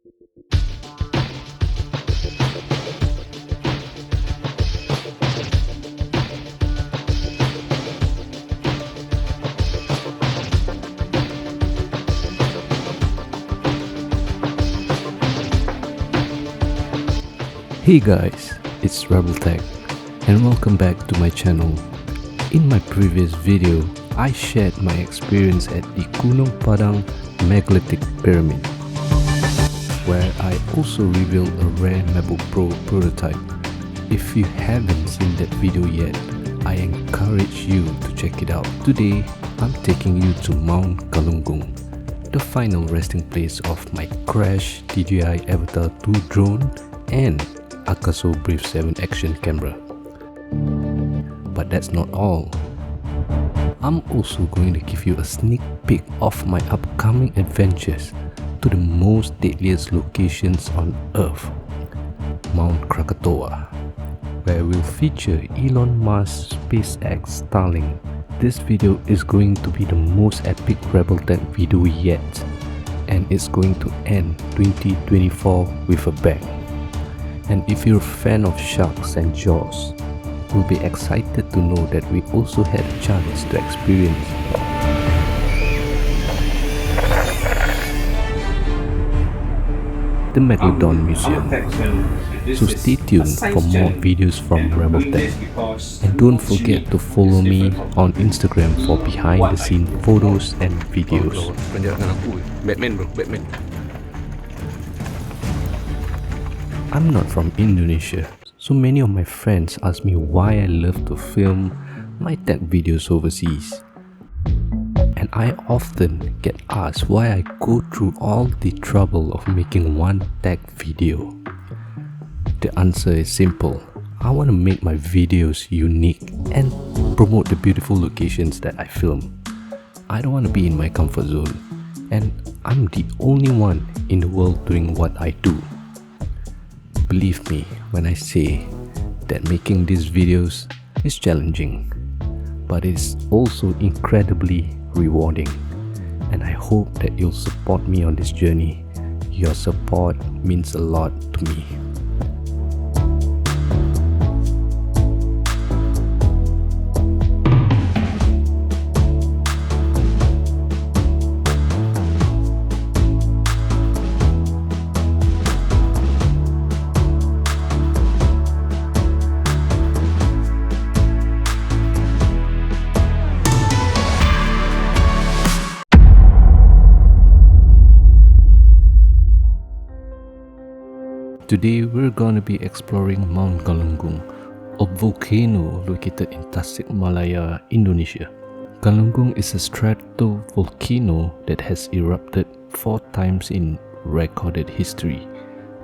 Hey guys, it's Rebeltech and welcome back to my channel. In my previous video, I shared my experience at the Gunung Padang Megalithic Pyramid, where I also revealed a rare MacBook Pro prototype. If you haven't seen that video yet, I encourage you to check it out. Today, I'm taking you to Mount Galunggung, the final resting place of my crashed DJI Avata 2 drone and Akaso Brave 7 action camera. But that's not all. I'm also going to give you a sneak peek of my upcoming adventures to the most deadliest locations on Earth, Mount Krakatoa, where we'll feature Elon Musk's SpaceX Starlink. This video is going to be the most epic Rebeltech video yet, and it's going to end 2024 with a bang. And if you're a fan of sharks and jaws, you'll be excited to know that we also had a chance to experience the Megalodon Museum. So stay tuned for more videos from Rebeltech, and don't forget to follow me on Instagram for behind the scene photos and videos. Batman bro, Batman. I'm not from Indonesia, so many of my friends ask me why I love to film my tech videos overseas. And I often get asked why I go through all the trouble of making one tech video. The answer is simple. I want to make my videos unique and promote the beautiful locations that I film. I don't want to be in my comfort zone, and I'm the only one in the world doing what I do. Believe me when I say that making these videos is challenging, but it's also incredibly rewarding, and I hope that you'll support me on this journey. Your support means a lot to me. Today we're going to be exploring Mount Galunggung, a volcano located in Tasikmalaya, Indonesia. Galunggung is a stratovolcano that has erupted 4 times in recorded history.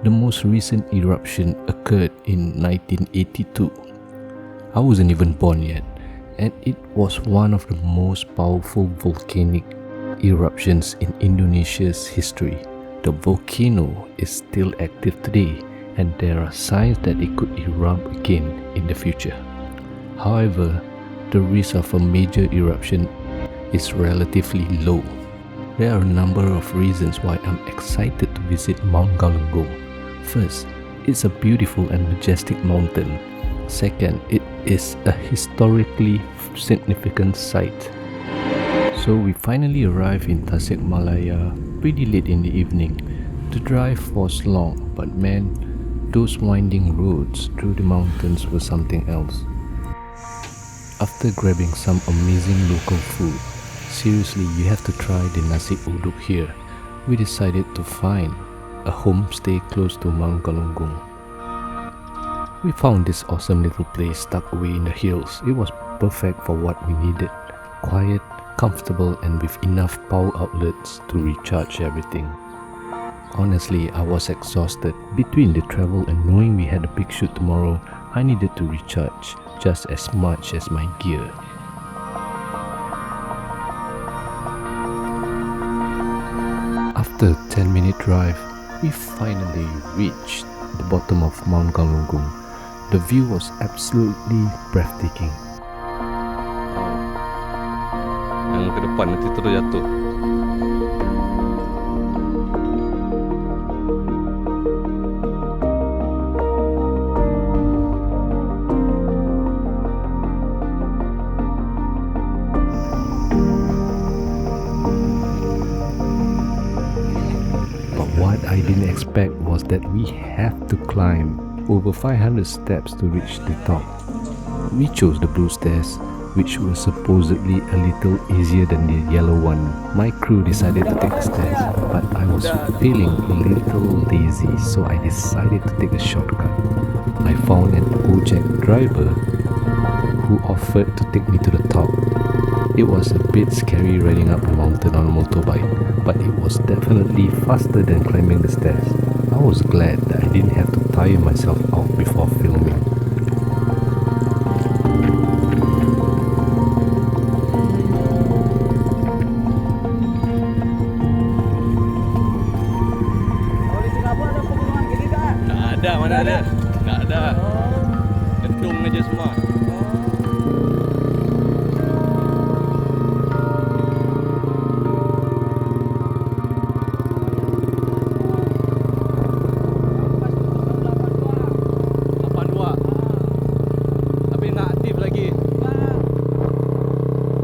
The most recent eruption occurred in 1982. I wasn't even born yet, and it was one of the most powerful volcanic eruptions in Indonesia's history. The volcano is still active today, and there are signs that it could erupt again in the future. However, the risk of a major eruption is relatively low. There are a number of reasons why I'm excited to visit Mount Galunggung. First, it's a beautiful and majestic mountain. Second, it is a historically significant site. So we finally arrived in Tasikmalaya pretty late in the evening. The drive was long, but man, those winding roads through the mountains were something else. After grabbing some amazing local food, seriously, you have to try the nasi uduk here. We decided to find a homestay close to Mount Galunggung. We found this awesome little place tucked away in the hills. It was perfect for what we needed. Quiet, comfortable, and with enough power outlets to recharge everything. Honestly, I was exhausted. Between the travel and knowing we had a big shoot tomorrow, I needed to recharge just as much as my gear. After a 10-minute drive, we finally reached the bottom of Mount Galunggung. The view was absolutely breathtaking. Yang ke depan nanti terus jatuh. what I didn't expect was that we have to climb over 500 steps to reach the top. We chose the blue stairs, which were supposedly a little easier than the yellow one. My crew decided to take the stairs, but I was feeling a little lazy, so I decided to take a shortcut. I found an ojek driver who offered to take me to the top. It was a bit scary riding up the mountain on a motorbike, but it was definitely faster than climbing the stairs. I was glad that I didn't have to tire myself out before filming. Mana ada? Tak ada. Kentung aja semua.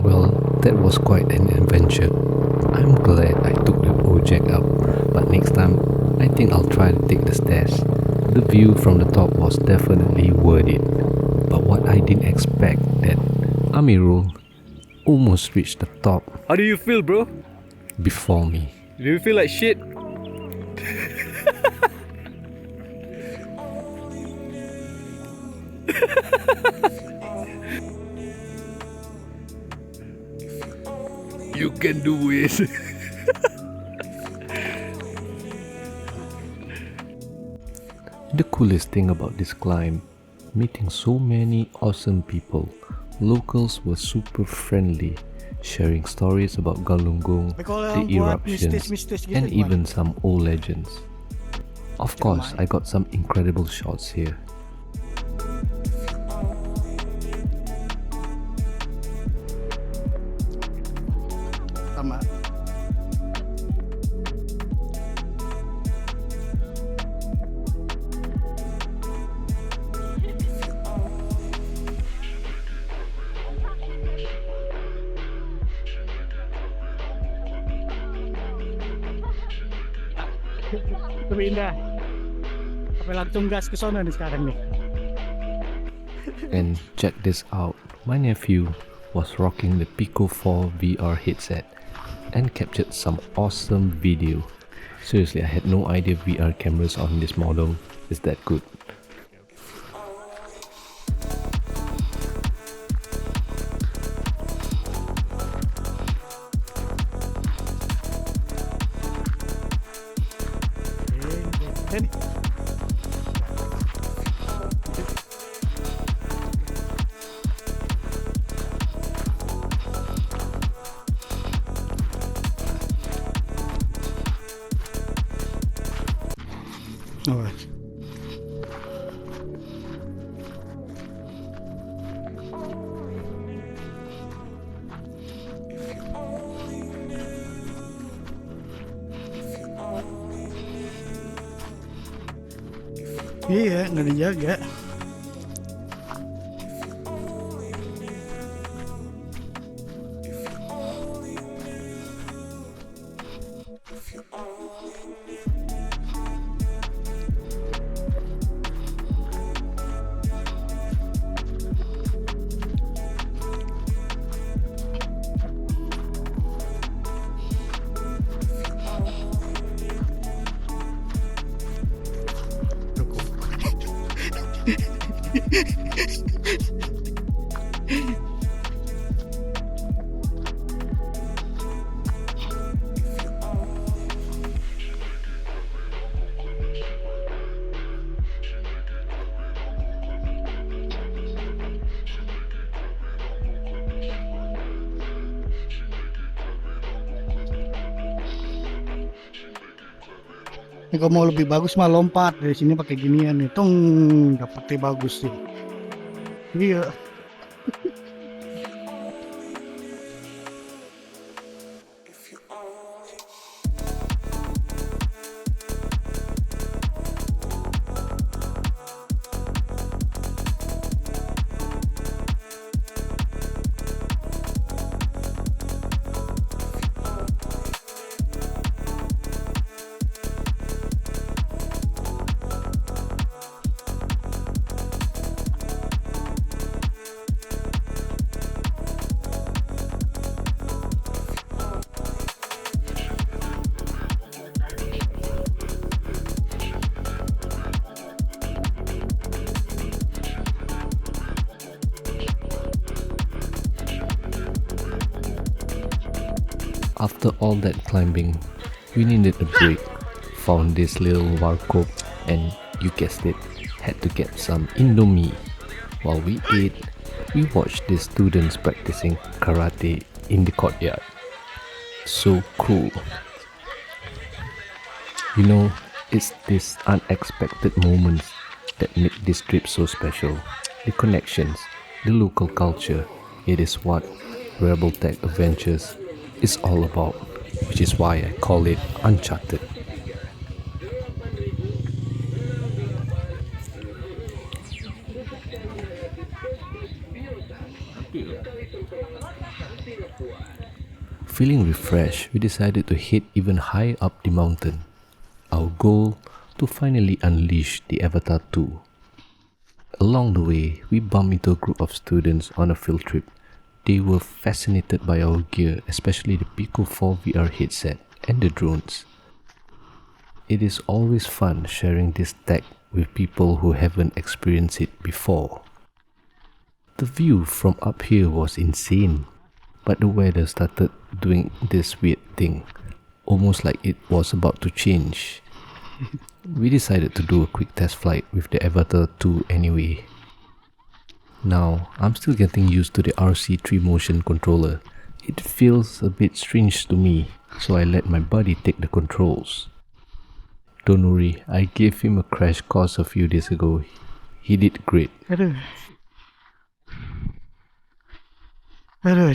Well, that was quite an adventure. I'm glad I took the ojek up, but next time I think I'll try to take the stairs. The view from the top was definitely worth it, but what I didn't expect that Amirul almost reached the top How do you feel, bro? before me. Do you feel like shit? You can do it. The coolest thing about this climb, meeting so many awesome people. Locals were super friendly, sharing stories about Galunggung, the eruptions, and even some old legends. Of course, I got some incredible shots here. Sama. Lebih indah. Sampai langsung gas ke sana nih sekarang nih. And check this out, my nephew was rocking the Pico 4 VR headset and captured some awesome video. Seriously, I had no idea VR cameras on this model is that good. Jadi oh. Iya, nggak dijaga. Ini kalau mau lebih bagus mah lompat dari sini pakai ginian nih, tung dapetnya bagus sih. Iya. After all that climbing, we needed a break. Found this little warkop and you guessed it, had to get some Indomie. While we ate, we watched the students practicing karate in the courtyard. So cool. You know, it's these unexpected moments that make this trip so special. The connections, the local culture, it is what Rebeltech Adventures is all about, which is why I call it Uncharted. Feeling refreshed, we decided to head even higher up the mountain. Our goal, to finally unleash the Avata 2. Along the way, we bumped into a group of students on a field trip. They were fascinated by our gear, especially the Pico 4 VR headset and the drones. It is always fun sharing this tech with people who haven't experienced it before. The view from up here was insane, but the weather started doing this weird thing, almost like it was about to change. We decided to do a quick test flight with the Avata 2 anyway. Now, I'm still getting used to the RC3 motion controller. It feels a bit strange to me, so I let my buddy take the controls. Don't worry, I gave him a crash course a few days ago. He did great. Aduh,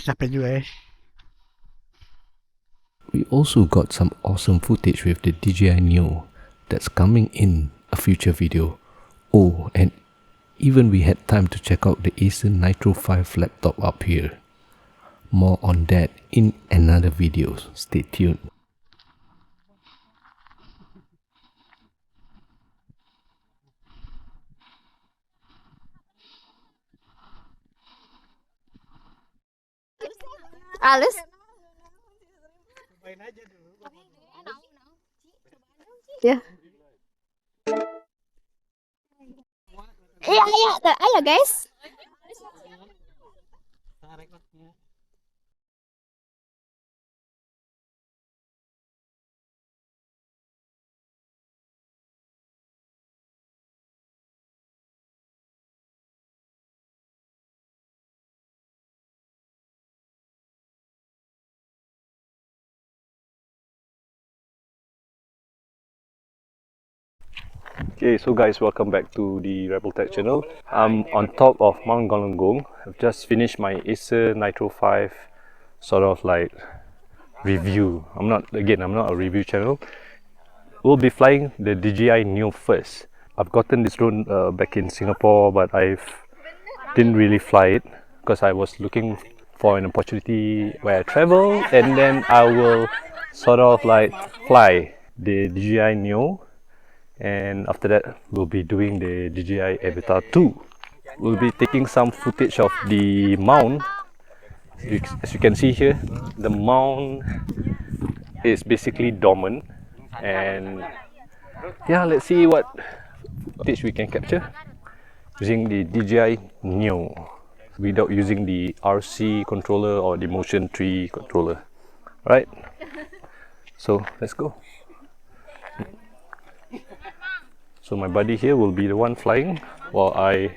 capek juga. We also got some awesome footage with the DJI Neo that's coming in a future video. Oh, and even we had time to check out the Acer Nitro 5 laptop up here. More on that in another video. Stay tuned. Alice? Ya. Iya, ayo guys. Okay, so guys, welcome back to the Rebeltech channel. I'm on top of Mount Galunggung. I've just finished my Acer Nitro 5 sort of like review. I'm not a review channel. We'll be flying the DJI Neo first. I've gotten this drone back in Singapore, but I didn't really fly it because I was looking for an opportunity where I travel and then I will sort of like fly the DJI Neo. And after that, we'll be doing the DJI Avata 2. We'll be taking some footage of the mount. As you can see here, the mount is basically dormant. And yeah, let's see what footage we can capture using the DJI Neo without using the RC controller or the Motion 3 controller. Right? So let's go. So my buddy here will be the one flying while I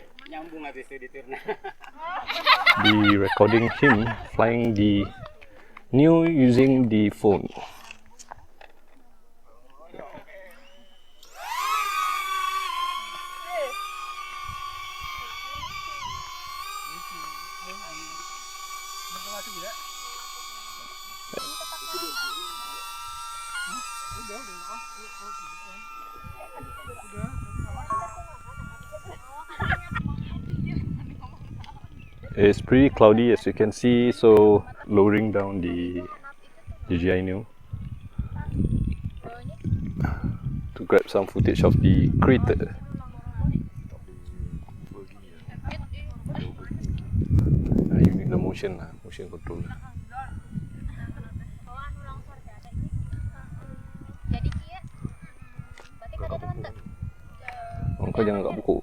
be recording him flying the Neo using the phone. It's pretty cloudy as you can see, so lowering down the DJI Neo to grab some footage of the crater. You need the motion controller. Kau jangan kat buku.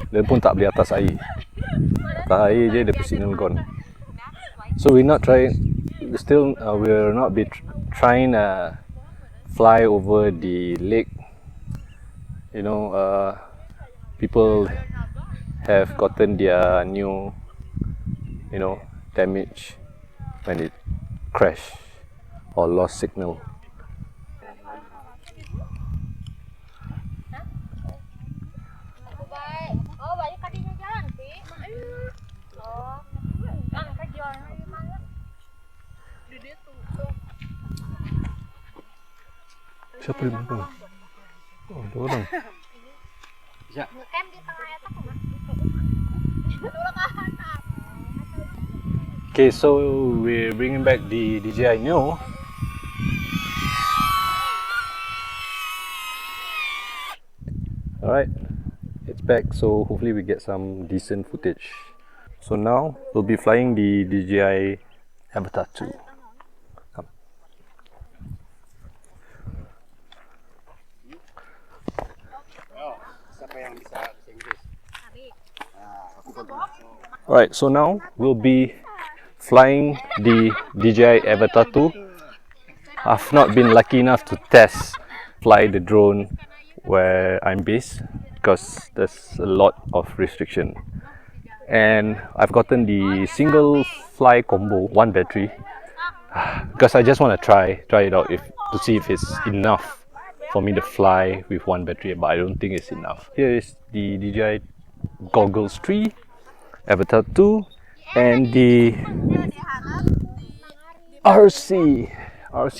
Dia pun tak boleh atas air. Atas air je dia signal gone. So we're not will not be trying fly over the lake. You know, people have gotten their Neo, you know, damage when it crashed or lost signal. Siapa di belakang? Oh, ada orang. Okay, so we're bringing back the DJI Neo. Alright, it's back, so hopefully we get some decent footage. So now we'll be flying the DJI Avata 2. Come. Alright, so now we'll be flying the DJI Avata 2. I've not been lucky enough to fly the drone where I'm based because there's a lot of restriction. And I've gotten the single fly combo, one battery, because I just want to try it out to see if it's enough for me to fly with one battery, but I don't think it's enough. Here is the DJI Goggles 3, Avata 2, and the RC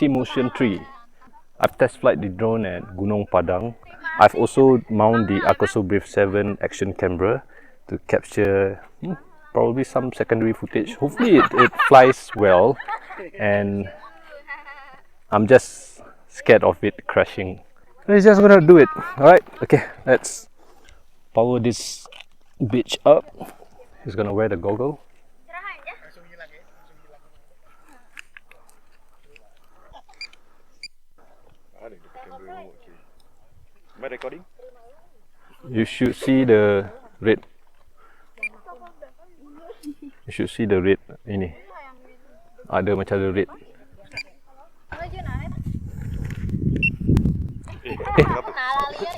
Motion 3. I've test flight the drone at Gunung Padang. I've also mounted the Akaso Brave 7 action camera to capture probably some secondary footage. Hopefully it flies well, and I'm just scared of it crashing. It's just gonna do it. Alright, okay, let's power this bitch up. He's gonna wear the goggle. Am I recording? You should see the red. You should see the red ini. Ada macam ada red.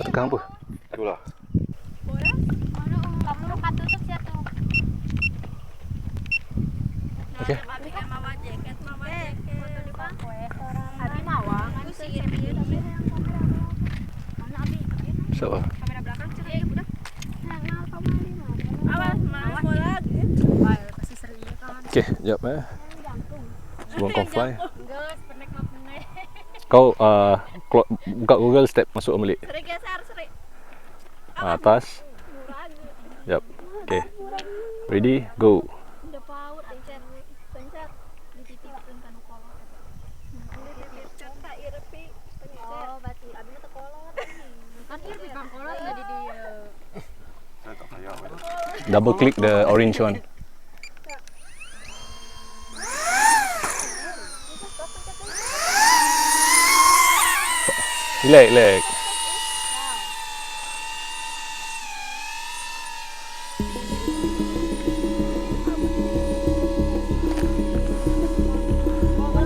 Tekan apa? Itulah. Okay. So, okay, jap sebelum kau fly. Kau buka Google step masuk balik. Atas. Jap. Okay. Ready? Go. Double click the orange one. Relax.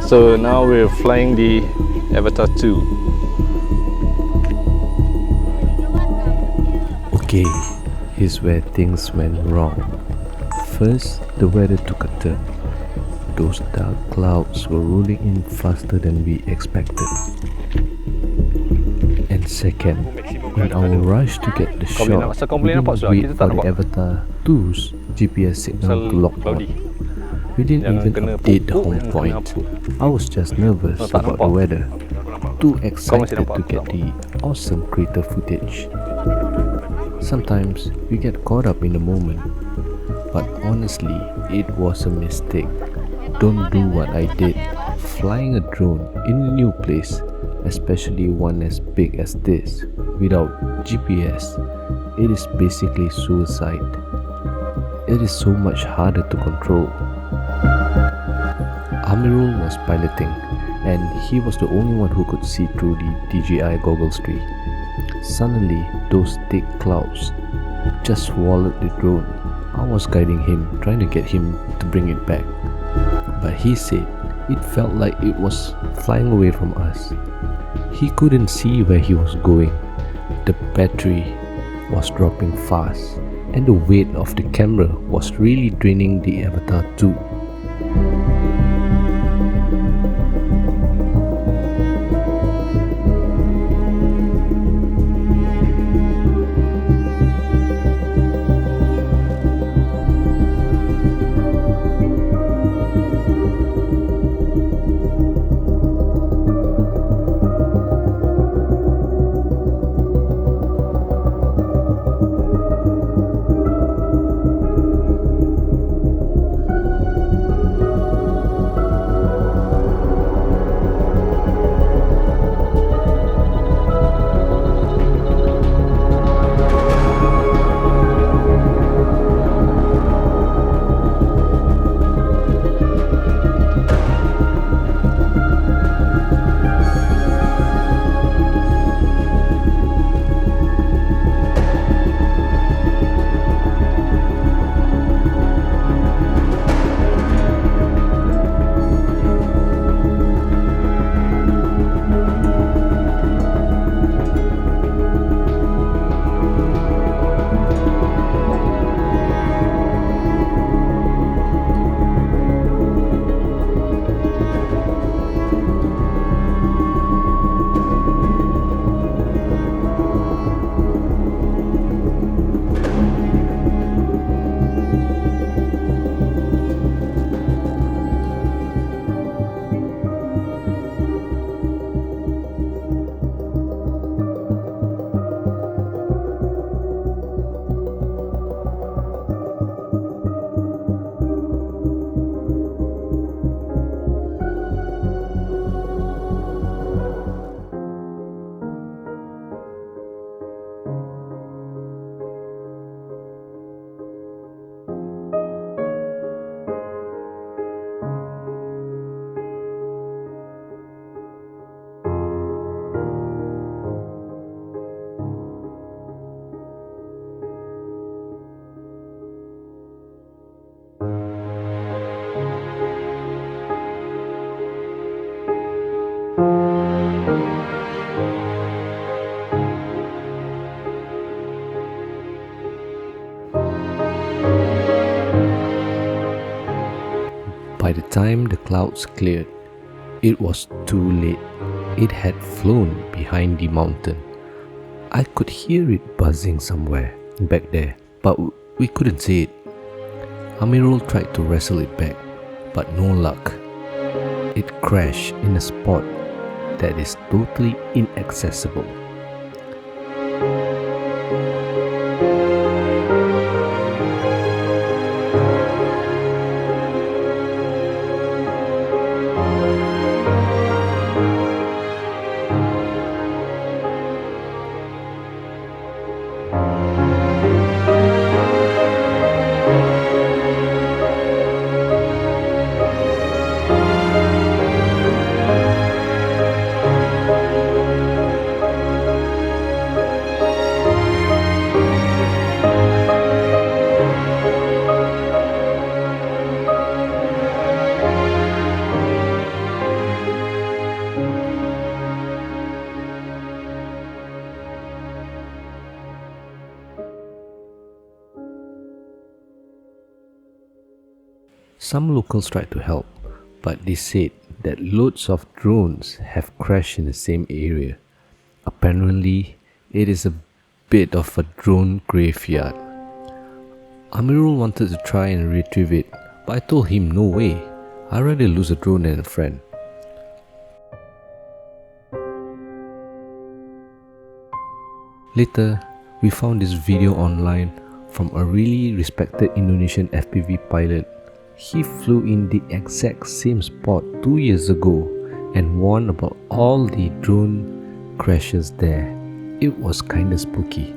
So now we're flying the Avata 2. Okay, here's where things went wrong. First, the weather took a turn. Those dark clouds were rolling in faster than we expected. And second, in our rush to get the shot, we didn't wait for the Avata 2's GPS signal to lock on. We didn't even update the home point. I was just nervous about the weather, too excited to get the awesome crater footage. Sometimes we get caught up in the moment, but honestly, it was a mistake. Don't do what I did, flying a drone in a new place, especially one as big as this, without GPS. It is basically suicide. It is so much harder to control. Amirul was piloting, and he was the only one who could see through the DJI Goggles 3. Suddenly, those thick clouds just swallowed the drone. I was guiding him, trying to get him to bring it back, but he said It felt like it was flying away from us. He couldn't see where he was going. The battery was dropping fast, and the weight of the camera was really draining the Avatar too. By the time the clouds cleared, it was too late. It had flown behind the mountain. I could hear it buzzing somewhere back there, but we couldn't see it. Amirul tried to wrestle it back, but no luck. It crashed in a spot that is totally inaccessible. Some locals tried to help, but they said that loads of drones have crashed in the same area. Apparently, it is a bit of a drone graveyard. Amirul wanted to try and retrieve it, but I told him no way. I'd rather lose a drone than a friend. Later, we found this video online from a really respected Indonesian FPV pilot. He flew in the exact same spot 2 years ago and warned about all the drone crashes there. It was kinda spooky.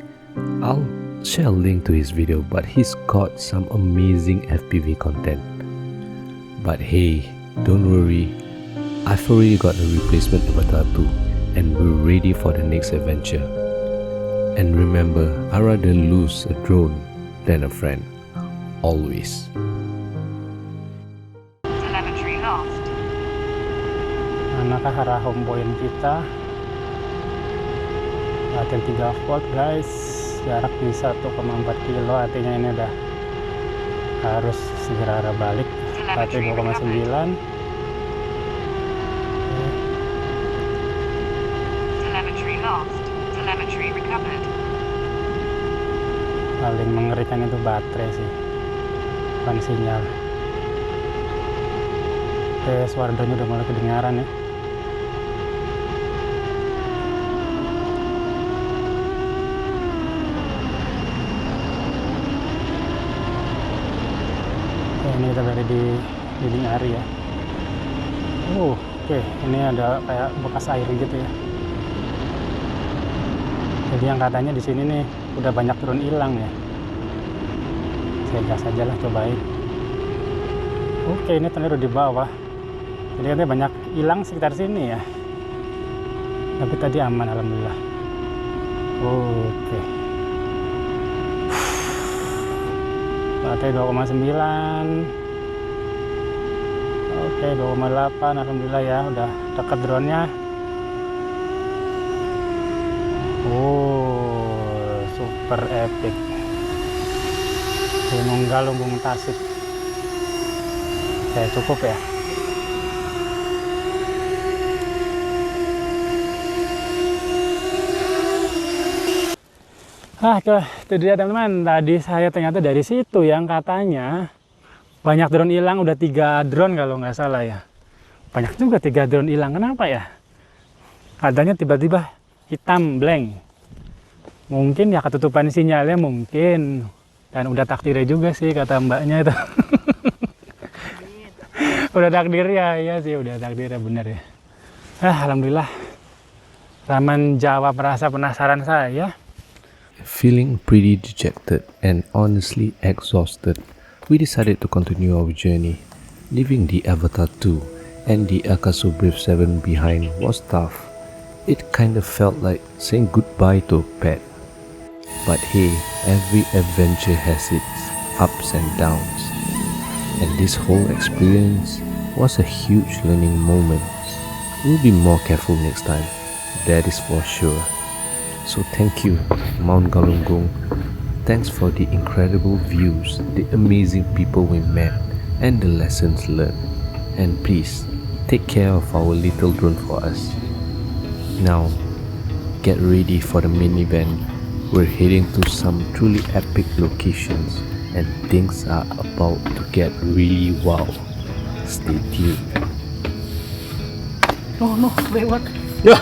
I'll share a link to his video, but he's got some amazing FPV content. But hey, don't worry, I've already got a replacement Avatar 2 and we're ready for the next adventure. And remember, I'd rather lose a drone than a friend. Always. Telemetry lost. ke arah home point kita. Baterai 3 volt guys, jarak di 1,4 kilo, artinya ini udah harus segera arah balik. Baterai 2,9. Telemetry lost. Telemetry recovered. Paling mengerikan itu baterai sih, bukan sinyal. Oke, suara drone udah mulai kedengaran ya. Oke, ini kita berada di leading area. Oke, ini ada kayak bekas air gitu ya. Jadi yang katanya di sini nih udah banyak drone hilang ya. Saya gas aja lah, cobain. Oke, ini ternyata di bawah. Jadi katanya banyak hilang sekitar sini ya. Tapi tadi aman alhamdulillah. Oke. Baterai 2,9. Oke, 2,8 alhamdulillah ya, udah dekat drone-nya. Super epic. Gunung Galunggung Tasik. Oke, cukup ya. Itu dia teman-teman. Tadi saya ternyata dari situ yang katanya banyak drone hilang, udah 3 drone kalau nggak salah ya. Banyak juga 3 drone hilang. Kenapa ya? Adanya tiba-tiba hitam blank. Mungkin ya ketutupan sinyalnya mungkin. Dan udah takdirnya juga sih kata mbaknya itu. Udah takdir ya sih, udah takdirnya bener ya. Alhamdulillah. Raman jawab rasa penasaran saya. Feeling pretty dejected and honestly exhausted, we decided to continue our journey. Leaving the Avata 2 and the Akaso Brave 7 behind was tough. It kind of felt like saying goodbye to a pet. But hey, every adventure has its ups and downs. And this whole experience was a huge learning moment. We'll be more careful next time, that is for sure. So thank you, Mount Galunggung. Thanks for the incredible views, the amazing people we met, and the lessons learned. And please, take care of our little drone for us. Now, get ready for the main event. We're heading to some truly epic locations and things are about to get really wow. Stay tuned. No, lewat. Ya.